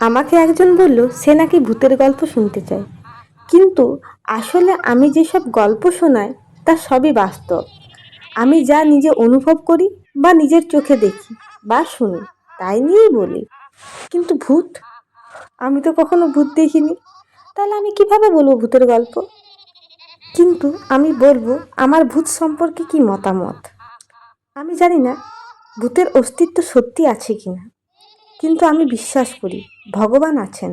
আমাকে একজন বলল সে নাকি ভূতের গল্প শুনতে চায়, কিন্তু আসলে আমি যেসব গল্প শোনাই তা সবই বাস্তব। আমি যা নিজে অনুভব করি বা নিজের চোখে দেখি বা শুনি তাই নিয়েই বলি। কিন্তু ভূত, আমি তো কখনো ভূত দেখিনি, তাহলে আমি কিভাবে বলবো ভূতের গল্প? কিন্তু আমি বলবো আমার ভূত সম্পর্কে কি মতামত। আমি জানি না ভূতের অস্তিত্ব সত্যি আছে কিনা, কিন্তু আমি বিশ্বাস করি ভগবান আছেন।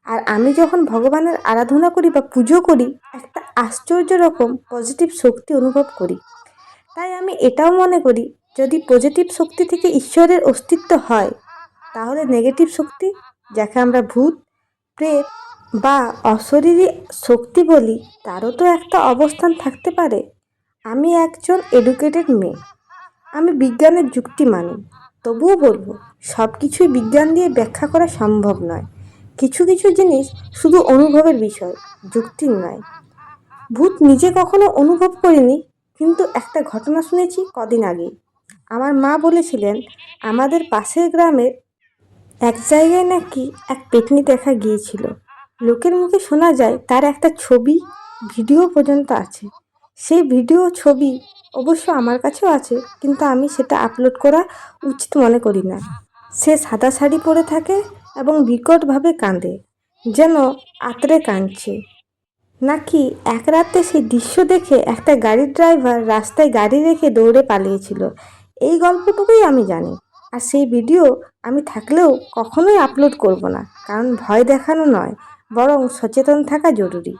আর আমি যখন ভগবানের আরাধনা করি বা পুজো করি, একটা আশ্চর্য রকম পজিটিভ শক্তি অনুভব করি। তাই আমি এটাও মনে করি, যদি পজিটিভ শক্তি থেকে ঈশ্বরের অস্তিত্ব হয়, তাহলে নেগেটিভ শক্তি, যাকে আমরা ভূত, প্রেত বা অশরীরী শক্তি বলি, তারও তো একটা অবস্থান থাকতে পারে। আমি একজন এডুকেটেড মেয়ে, আমি বিজ্ঞানের যুক্তি মানি, তবুও বলবো সব কিছুই বিজ্ঞান দিয়ে ব্যাখ্যা করা সম্ভব নয়। কিছু কিছু জিনিস শুধু অনুভবের বিষয়, যুক্তির নয়। ভূত নিজে কখনো অনুভব করিনি, কিন্তু একটা ঘটনা শুনেছি কদিন আগে। আমার মা বলেছিলেন আমাদের পাশের গ্রামের এক জায়গায় নাকি এক পেতনি দেখা গিয়েছিল। লোকের মুখে শোনা যায় তার একটা ছবি, ভিডিও পর্যন্ত আছে। সেই ভিডিও ছবি অবশ্য আমার কাছেও আছে, কিন্তু আমি সেটা আপলোড করা উচিত মনে করি না। সে সাদা শাড়ি পরে থাকে এবং বিকটভাবে কাঁদে, যেন আতরে কাঁদছে। নাকি এক রাতে সেই দৃশ্য দেখে একটা গাড়ির ড্রাইভার রাস্তায় গাড়ি রেখে দৌড়ে পালিয়েছিল। এই গল্পটুকুই আমি জানি। আর সেই ভিডিও আমি থাকলেও কখনোই আপলোড করব না, কারণ ভয় দেখানো নয়, বরং সচেতন থাকা জরুরি।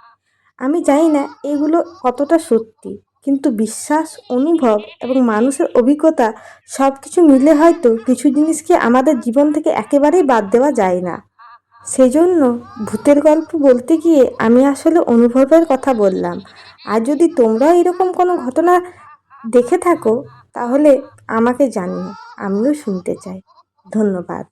আমি জানি না এগুলো কতটা সত্যি, কিন্তু বিশ্বাস, অনুভব এবং মানুষের অভিজ্ঞতা সব কিছু মিলে হয়তো কিছু জিনিসকে আমাদের জীবন থেকে একেবারেই বাদ দেওয়া যায় না। সেজন্য ভূতের গল্প বলতে গিয়ে আমি আসলে অনুভবের কথা বললাম। আর যদি তোমরাও এরকম কোনো ঘটনা দেখে থাকো, তাহলে আমাকে জানিও, আমিও শুনতে চাই। ধন্যবাদ।